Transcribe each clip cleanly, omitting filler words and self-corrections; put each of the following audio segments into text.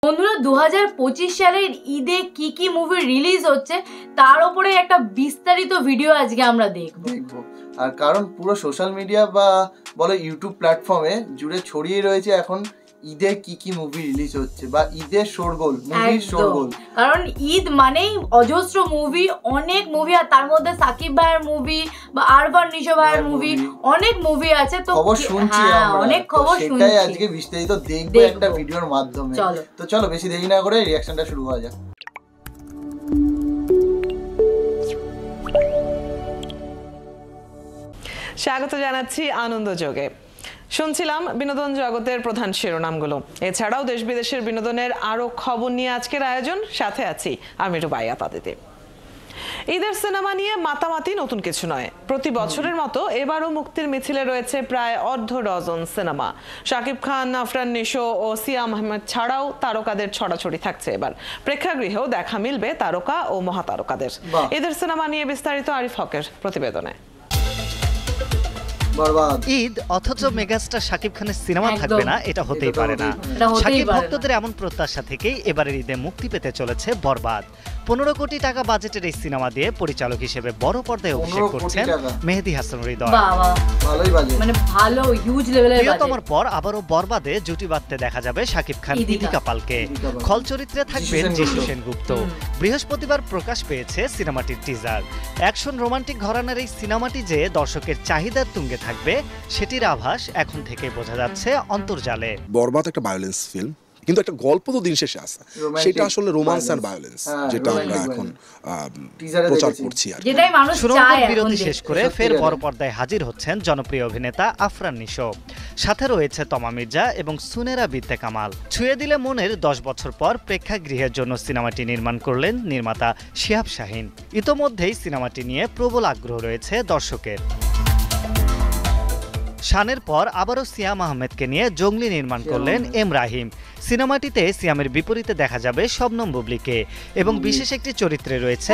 বন্ধুরা 2025 সালের ঈদে কি কি মুভি রিলিজ হচ্ছে তার উপরে একটা বিস্তারিত ভিডিও আজকে আমরা দেখব। আর কারণ পুরো সোশ্যাল মিডিয়া বা বলে ইউটিউব প্ল্যাটফর্মে জুড়ে ছড়িয়ে রয়েছে এখন ঈদে কি কি মুভি রিলিজ হচ্ছে বা ঈদের শোরগোল, মুভির শোরগোল। কারণ ঈদ মানেই অজস্র মুভি, অনেক মুভি, আর তার মধ্যে সাকিব ভাইয়ের মুভি বা আরবান নিশো ভাইয়ের মুভি, অনেক মুভি আছে। তো খবর শুনছি আমরা, অনেক খবর শুনছি, সেটাই আজকে বিস্তারিত দেখবো একটা ভিডিওর মাধ্যমে। তো চলো বেশি দেরি না করে রিঅ্যাকশনটা শুরু করা যাক। স্বাগত জানাচ্ছি আনন্দ যোগে। শুনছিলাম বিনোদন জগতের প্রধান শিরোনামগুলো, এছাড়াও দেশ বিদেশের বিনোদনের আরো খবর নিয়ে আজকের আয়োজন। সাথে আছি আমি রুবাইয়া পাদিতে। ঈদের সিনেমা নিয়ে মাতামাতি নতুন কিছু নয়। প্রতি বছরের মতো এবারও মুক্তির মিছিলে রয়েছে প্রায় অর্ধ ডজন সিনেমা। শাকিব খান, আফরান নিশো ও সিয়াম আহমেদ ছাড়াও তারকাদের ছড়াছড়ি থাকছে এবার। প্রেক্ষাগৃহেও দেখা মিলবে তারকা ও মহাতারকাদের। ঈদের সিনেমা নিয়ে বিস্তারিত আরিফ হকের প্রতিবেদনে। ঈদ অথচ মেগাস্টার শাকিব খানের সিনেমা থাকবে না, এটা হতেই পারে না। শাকিব ভক্তদের এমন প্রত্যাশা থেকেই এবারের ঈদে মুক্তি পেতে চলেছে বরবাদ। 15 কোটি টাকা বাজেটের এই সিনেমা দিয়ে পরিচালক হিসেবে বড় পর্দায় অভিষেক করছেন মেহেদী হাসান হৃদয়। প্রিয়তমার পর আবারও বরবাদে জুটি বাঁধতে দেখা যাবে শাকিব খান, দীপিকা পালকে। খল চরিত্রে থাকবেন যিশু সেনগুপ্ত। বৃহস্পতিবার প্রকাশ পেয়েছে সিনেমাটির টিজার। অ্যাকশন রোমান্টিক ঘরানার এই সিনেমাটি যে দর্শকের চাহিদার তুঙ্গে থাকবে সেটির আভাস এখন থেকে বোঝা যাচ্ছে অন্তর্জালে। বরবাদ একটা ভায়োলেন্স ফিল্ম, কিন্তু একটা গল্প তো দিন শেষে আসে, সেটা আসলে রোমান্স এন্ড ভায়োলেন্স, যেটা আমরা এখন প্রচার করছি। সুরঙ্গের বিরতি শেষ করে ফের বড় পর্দায় হাজির হচ্ছেন জনপ্রিয় অভিনেতা আফরান নিশো। সাথে রয়েছে তমা মির্জা এবং সুনেরা বিনতে কামাল। ছুঁয়ে দিলে মনের 10 বছর পর প্রেক্ষাগৃহের জন্য সিনেমাটি নির্মাণ করলেন নির্মাতা শিহাব শাহীন। ইতোমধ্যেই সিনেমাটি নিয়ে প্রবল আগ্রহ রয়েছে দর্শকের। শানের পর আবারও সিয়াম আহমেদকে নিয়ে জঙ্গলি নির্মাণ করলেন এম রাহিম। সিনেমাটিতে সিয়ামের বিপরীতে দেখা যাবে শবনম বুবলিকে এবং বিশেষ একটি চরিত্রে রয়েছে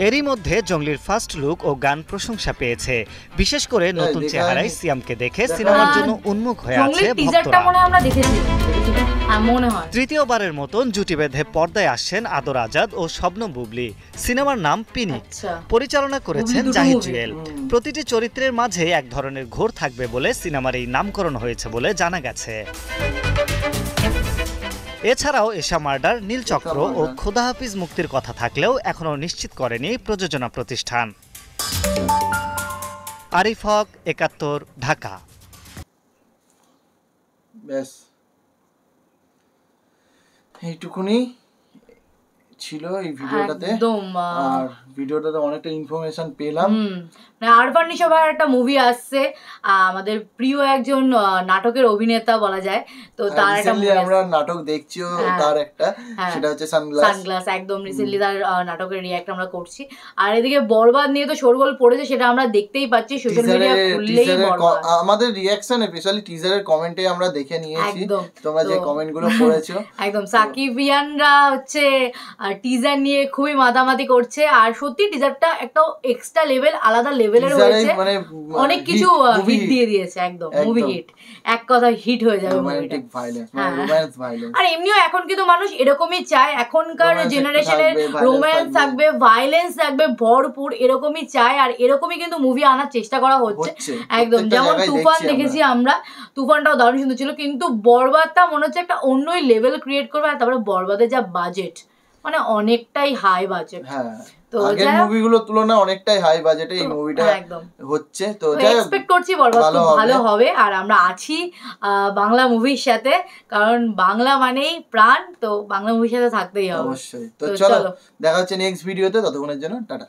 এরই মধ্যে জঙ্গলির ফার্স্ট লুক ও গান প্রশংসা পেয়েছে। বিশেষ করে নতুন চেহারায় সিয়ামকে দেখে সিনেমার জন্য উন্মুখ হয়ে আছে ভক্তরা। তৃতীয়বারের মতন জুটি বেঁধে পর্দায় আসছেন আদর আজাদ ও শবনম বুবলি। সিনেমার নাম পিনিক, পরিচালনা করেছেন জাহিদ জুয়েল। প্রতিটি চরিত্রের মাঝে এক ধরনের ঘোর থাকবে বলে সিনেমার এই নামকরণ হয়েছে বলে জানা গেছে। এছাড়াও এশা মার্ডার, নীলচক্র ও খোদা হাফিজ মুক্তির কথা থাকলেও এখনও নিশ্চিত করেনি প্রযোজনা প্রতিষ্ঠান। আরিফ হক, ৭১, ঢাকা। এইটুকুনি ছিল এই ভিডিওটাতে, আর ভিডিওটাতে অনেকটা ইনফরমেশন পেলাম। আরবান নিশো ভাইয়ের একটা মুভি আসছে, আমাদের প্রিয় একজন নাটকের অভিনেতা বলা যায়। তো তার একটা আমরা নাটক দেখছিও, তার একটা সেটা হচ্ছে সানগ্লাস। একদম রিসেন্টলি তার নাটকের রিঅ্যাক্ট আমরা করছি। আর এদিকে বরবাদ নিয়ে তো শোরগোল পড়েছে, সেটা আমরা দেখতেই পাচ্ছি সোশ্যাল মিডিয়া খুললেই। আমাদের রিঅ্যাকশন স্পেশালি টিজারের কমেন্টে আমরা দেখে নিয়েছি, তোমরা যে কমেন্টগুলো করেছো। একদম সাকিবিয়ানরা হচ্ছে টিজার নিয়ে খুবই মাতামাতি করছে। আর সত্যি টিজারটা একটা এক্সট্রা লেভেল, আলাদা লেভেলের হয়েছে, অনেক কিছু হিট দিয়ে দিয়েছে। একদম মুভি হিট, এক কথা হিট হয়ে যাবে মুভিটা। আর এমনিও এখন কিন্তু মানুষ এরকমই চায়, এখনকার জেনারেশনের রোম্যান্স থাকবে, ভায়োলেন্স থাকবে ভরপুর, এরকমই চায়। আর এরকমই কিন্তু মুভি আনার চেষ্টা করা হচ্ছে। একদম যেমন তুফান দেখেছি আমরা, তুফানটাও দারুণ সুন্দর ছিল, কিন্তু বরবাদটা মনে হচ্ছে একটা অন্যই লেভেল ক্রিয়েট করবে। আর তারপরে বরবাদের যা বাজেট, মানে অনেকটাই হাই বাজেট। তো আগের মুভিগুলোর তুলনায় অনেকটাই হাই বাজেটে এই মুভিটা হচ্ছে। তো এক্সপেক্ট করছি বরবাদ ভালো হবে। আর আমরা আছি বাংলা মুভির সাথে, কারণ বাংলা মানেই প্রাণ, তো বাংলা মুভির সাথে থাকতেই হবে অবশ্যই। তো চলো দেখা হচ্ছে নেক্সট ভিডিওতে, ততক্ষণের জন্য টাটা।